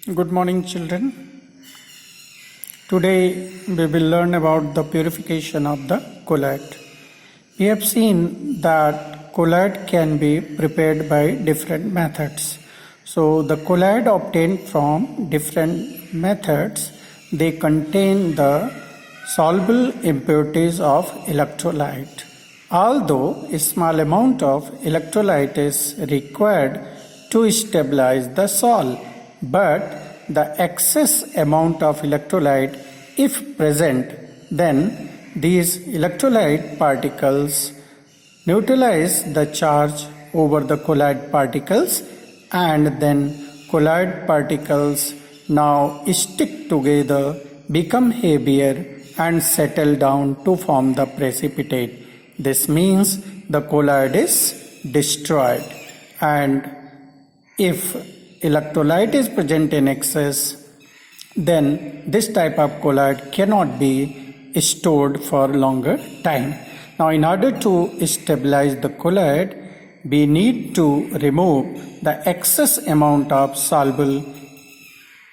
Good morning, children. Today we will learn about the purification of the colloid. We have seen that colloid can be prepared by different methods. So the colloid obtained from different methods, they contain the soluble impurities of electrolyte. Although a small amount of electrolyte is required to stabilize the sol, but the excess amount of electrolyte, if present, then these electrolyte particles neutralize the charge over the colloid particles, and then colloid particles now stick together, become heavier and settle down to form the precipitate. This means the colloid is destroyed, and if electrolyte is present in excess, then this type of colloid cannot be stored for longer time. Now, in order to stabilize the colloid, we need to remove the excess amount of soluble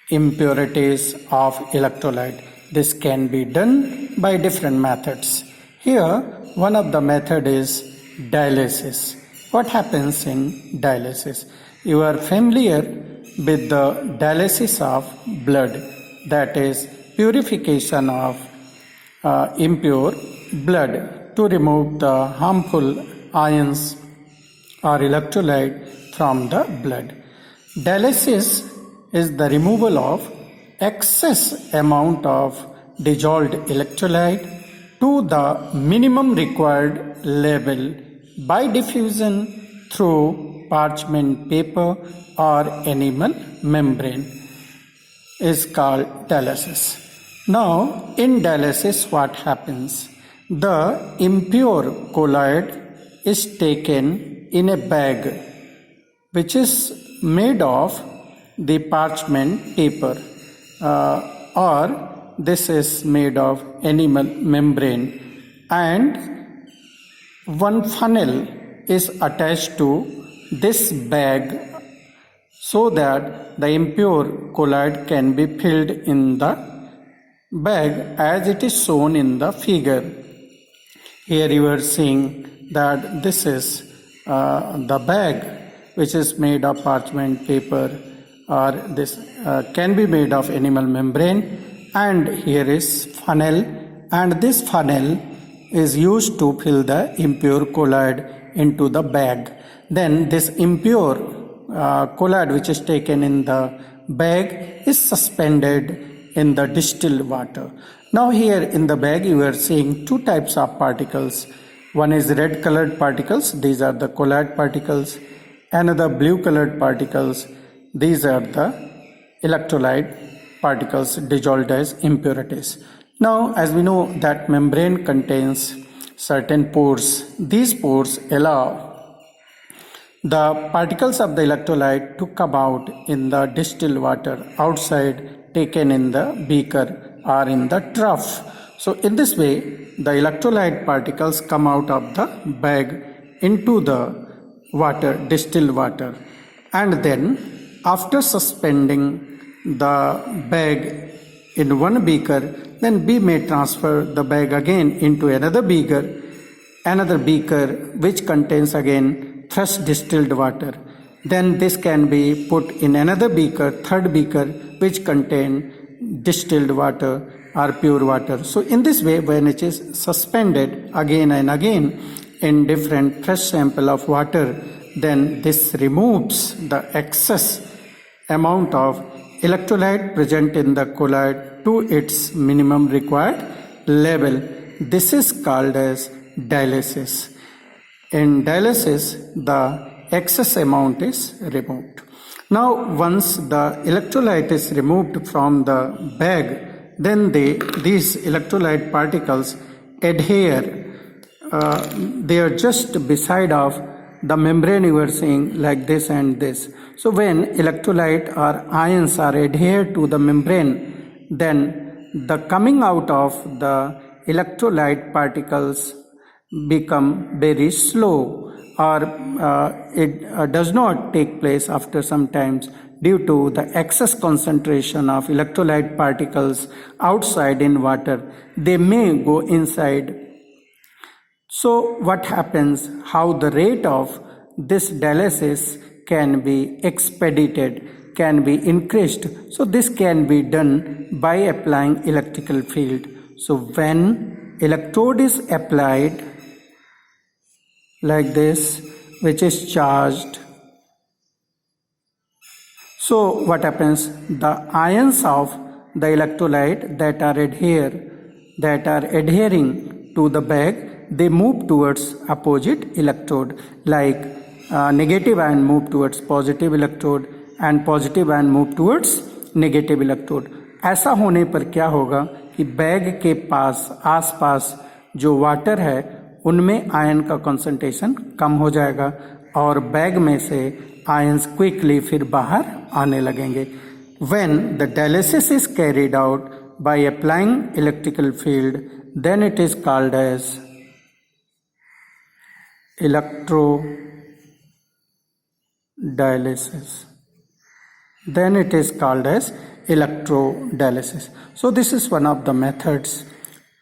impurities of electrolyte. This can be done by different methods. Here, one of the method is dialysis. What happens in dialysis? You are familiar with the dialysis of blood, that is purification of impure blood to remove the harmful ions or electrolyte from the blood. Dialysis is the removal of excess amount of dissolved electrolyte to the minimum required level by diffusion through parchment paper or animal membrane is called dialysis. Now, in dialysis, what happens? The impure colloid is taken in a bag which is made of the parchment paper or this is made of animal membrane, and one funnel is attached to this bag so that the impure colloid can be filled in the bag as it is shown in the figure. Here you are seeing that this is the bag which is made of parchment paper, or this can be made of animal membrane, and here is funnel, and this funnel is used to fill the impure colloid into the bag. Then this impure colloid which is taken in the bag is suspended in the distilled water. Now here in the bag you are seeing two types of particles. One is red colored particles, these are the colloid particles. Another blue colored particles, these are the electrolyte particles dissolved as impurities. Now, as we know that membrane contains certain pores. These pores allow the particles of the electrolyte to come out in the distilled water outside, taken in the beaker or in the trough. So in this way, the electrolyte particles come out of the bag into the water, distilled water, and then after suspending the bag in one beaker, then we may transfer the bag again into another beaker which contains again fresh distilled water. Then this can be put in another beaker, third beaker, which contain distilled water or pure water. So in this way, when it is suspended again and again in different fresh sample of water, then this removes the excess amount of electrolyte present in the colloid to its minimum required level. This is called as dialysis. In dialysis, the excess amount is removed. Now, once the electrolyte is removed from the bag, then these electrolyte particles adhere. They are just beside of the membrane you are seeing, like this and this. So when electrolyte or ions are adhered to the membrane, then the coming out of the electrolyte particles become very slow, or it does not take place after some times due to the excess concentration of electrolyte particles outside in water. They may go inside. So what happens, how the rate of this dialysis can be expedited, can be increased. So this can be done by applying electrical field. So when electrode is applied like this, which is charged, so what happens, the ions of the electrolyte that are adhering to the bag, they move towards opposite electrode, like negative ion move towards positive electrode and positive ion move towards negative electrode. ऐसा होने पर क्या होगा कि bag के पास आसपास जो water है उनमें आयन का कंसंट्रेशन कम हो जाएगा और बैग में से आयंस क्विकली फिर बाहर आने लगेंगे. When the dialysis is carried out by applying electrical field, then it is called as electrodialysis. Then it is called as electrodialysis. So this is one of the methods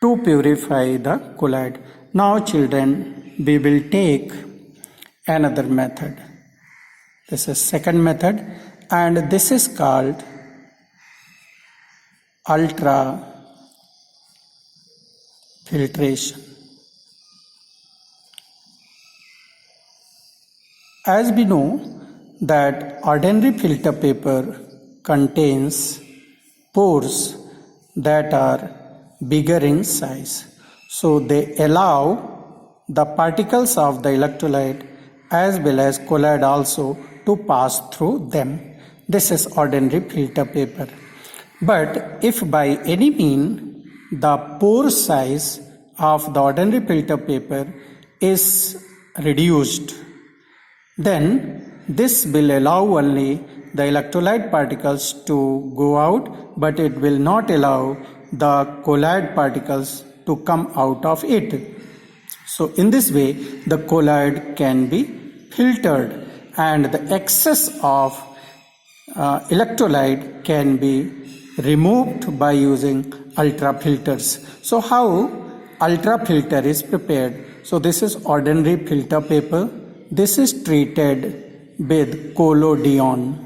to purify the colloid. Now children, we will take another method. This is second method and this is called ultrafiltration. As we know that ordinary filter paper contains pores that are bigger in size. So they allow the particles of the electrolyte as well as colloid also to pass through them. This is ordinary filter paper. But if by any means the pore size of the ordinary filter paper is reduced, then this will allow only the electrolyte particles to go out, but it will not allow the colloid particles to come out of it. So in this way the colloid can be filtered and the excess of electrolyte can be removed by using ultrafilters. So how ultrafilter is prepared? So this is ordinary filter paper. This is treated with collodion.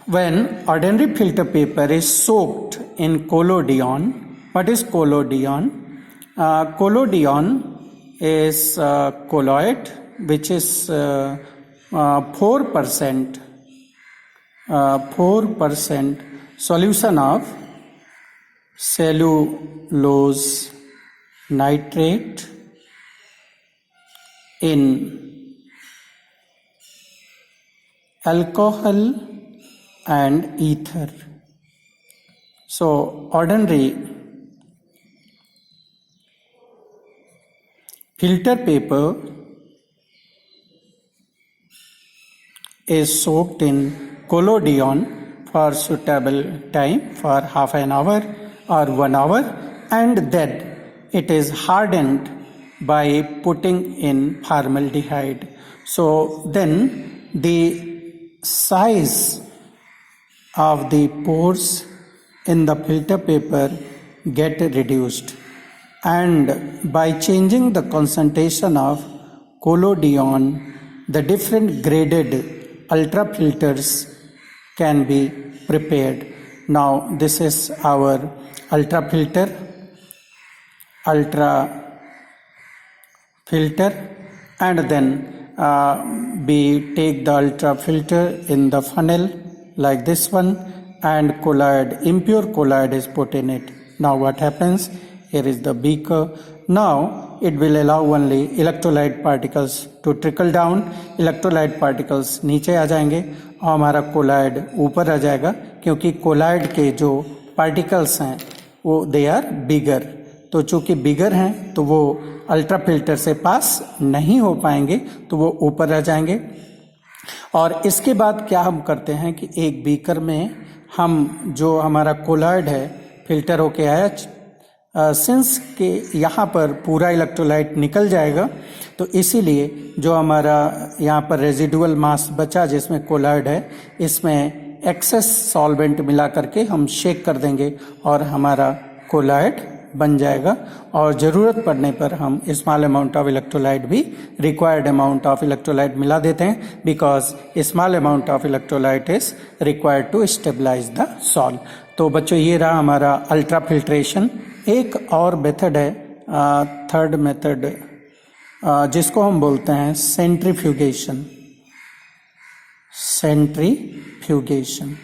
When ordinary filter paper is soaked in collodion, what is collodion? Collodion is colloid which is 4% solution of cellulose nitrate in alcohol and ether. So ordinary filter paper is soaked in collodion for suitable time, for half an hour or 1 hour, and then it is hardened by putting in formaldehyde. So then the size of the pores in the filter paper get reduced, and by changing the concentration of collodion, the different graded ultrafilters can be prepared. Now this is our ultrafilter, and then we take the ultrafilter in the funnel like this one, and colloid, impure colloid is put in it. Now what happens? Here is the beaker. Now it will allow only electrolyte particles to trickle down. Electrolyte particles नीचे आ जाएंगे और हमारा colloid ऊपर आ जाएगा, क्योंकि colloid के जो particles हैं वो they are bigger. तो चूंकि बिगर हैं तो वो अल्ट्रा फिल्टर से पास नहीं हो पाएंगे, तो वो ऊपर आ जाएंगे. और इसके बाद क्या हम करते हैं कि एक बीकर में हम जो हमारा कोलॉइड है फिल्टर होके आया सिंस के यहाँ पर पूरा इलेक्ट्रोलाइट निकल जाएगा, तो इसीलिए जो हमारा यहाँ पर रेजिडुअल मास बचा जिसमें कोलॉइड है, इसमें एक्सेस सॉल्वेंट मिला करके हम शेक कर देंगे और हमारा कोलॉइड बन जाएगा। और ज़रूरत पड़ने पर हम स्मॉल अमाउंट ऑफ इलेक्ट्रोलाइट भी रिक्वायर्ड अमाउंट ऑफ इलेक्ट्रोलाइट मिला देते हैं, because small amount of electrolyte is required to stabilise the salt. तो बच्चों ये रहा हमारा अल्ट्रा फिल्ट्रेशन। एक और मेथड है, थर्ड मेथड, जिसको हम बोलते हैं सेंट्रीफ्यूगेशन। सेंट्रीफ्यूगेशन,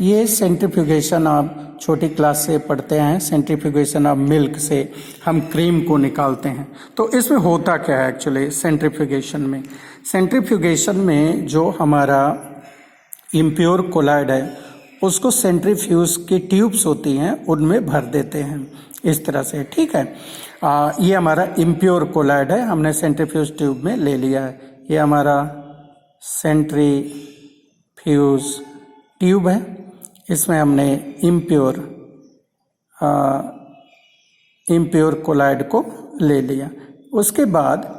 ये सेंट्रीफ्यूगेशन आप छोटी क्लास से पढ़ते हैं। सेंट्रीफ्यूगेशन ऑफ मिल्क से हम क्रीम को निकालते हैं। तो इसमें होता क्या है एक्चुअली सेंट्रीफ्यूगेशन में? सेंट्रीफ्यूगेशन में जो हमारा इम्प्योर कोलॉइड है उसको सेंट्रीफ्यूज की ट्यूब्स होती हैं उनमें भर देते हैं इस तरह से, ठीक है। ये हमारा इम्प्योर कोलॉइड है, हमने सेंट्रीफ्यूज ट्यूब में ले लिया है। ये हमारा सेंट्रीफ्यूज ट्यूब है, इसमें हमने इम्प्योर कोलॉइड को ले लिया। उसके बाद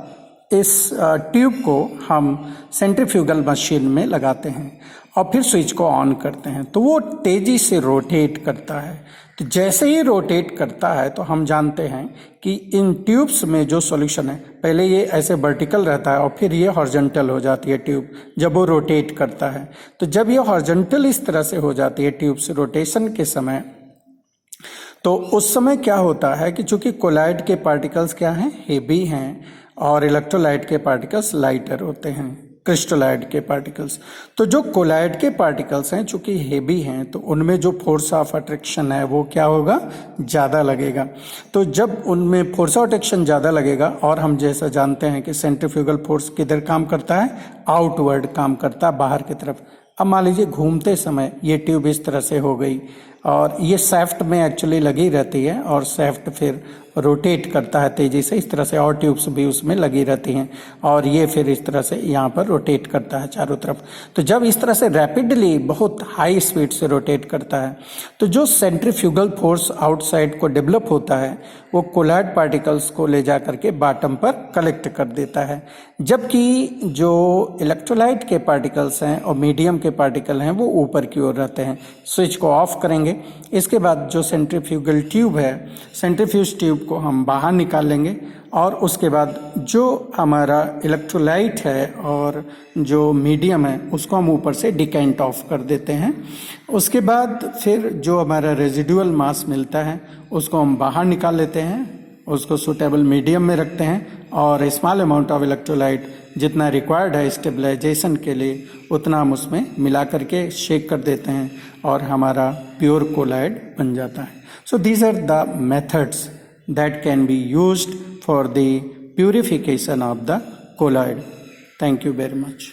इस ट्यूब को हम सेंट्रीफ्यूगल मशीन में लगाते हैं और फिर स्विच को ऑन करते हैं, तो वो तेजी से रोटेट करता है। तो जैसे ही रोटेट करता है तो हम जानते हैं कि इन ट्यूब्स में जो सॉल्यूशन है, पहले ये ऐसे वर्टिकल रहता है और फिर ये हॉरिजॉन्टल हो जाती है ट्यूब जब वो रोटेट करता है। तो जब ये हॉरिजॉन्टल इस तरह से हो जाती है ट्यूब्स रोटेशन के समय, तो उस समय क्या होता है कि चूंकि कोलॉइड के पार्टिकल्स क्या हैं, हेवी हैं, और इलेक्ट्रोलाइट के पार्टिकल्स लाइटर होते हैं, क्रिस्टलाइट के पार्टिकल्स। तो जो कोलॉइड के पार्टिकल्स हैं चूंकि हेवी हैं, तो उनमें जो फोर्स ऑफ अट्रैक्शन है वो क्या होगा, ज़्यादा लगेगा। तो जब उनमें फोर्स ऑफ अट्रैक्शन ज़्यादा लगेगा, और हम जैसा जानते हैं कि सेंट्रीफ्यूगल फोर्स किधर काम करता है, आउटवर्ड काम करता है, बाहर की तरफ। अब मान लीजिए घूमते समय ये ट्यूब इस तरह से हो गई और ये सैफ्ट में एक्चुअली लगी रहती है, और सैफ्ट फिर रोटेट करता है तेजी से इस तरह से, और ट्यूब्स भी उसमें लगी रहती हैं, और ये फिर इस तरह से यहाँ पर रोटेट करता है चारों तरफ। तो जब इस तरह से रैपिडली बहुत हाई स्पीड से रोटेट करता है, तो जो सेंट्रीफ्यूगल फोर्स आउटसाइड को डेवलप होता है वो कोलॉइड पार्टिकल्स को ले जा करके बॉटम पर कलेक्ट कर देता है, जबकि जो इलेक्ट्रोलाइट के पार्टिकल्स हैं और मीडियम के पार्टिकल हैं वो ऊपर की ओर रहते हैं। स्विच को ऑफ करेंगे, इसके बाद जो सेंट्रीफ्यूगल ट्यूब है, सेंट्रीफ्यूज ट्यूब को हम बाहर निकाल लेंगे, और उसके बाद जो हमारा इलेक्ट्रोलाइट है और जो मीडियम है उसको हम ऊपर से डिकेंट ऑफ कर देते हैं। उसके बाद फिर जो हमारा रेजिडुअल मास मिलता है उसको हम बाहर निकाल लेते हैं, उसको सुटेबल मीडियम में रखते हैं, और स्मॉल अमाउंट ऑफ इलेक्ट्रोलाइट जितना रिक्वायर्ड है स्टेबलाइजेशन के लिए उतना हम उसमें मिला करके शेक कर देते हैं और हमारा प्योर कोलॉइड बन जाता है। So these are the methods that can be used for the purification of the colloid. Thank you very much.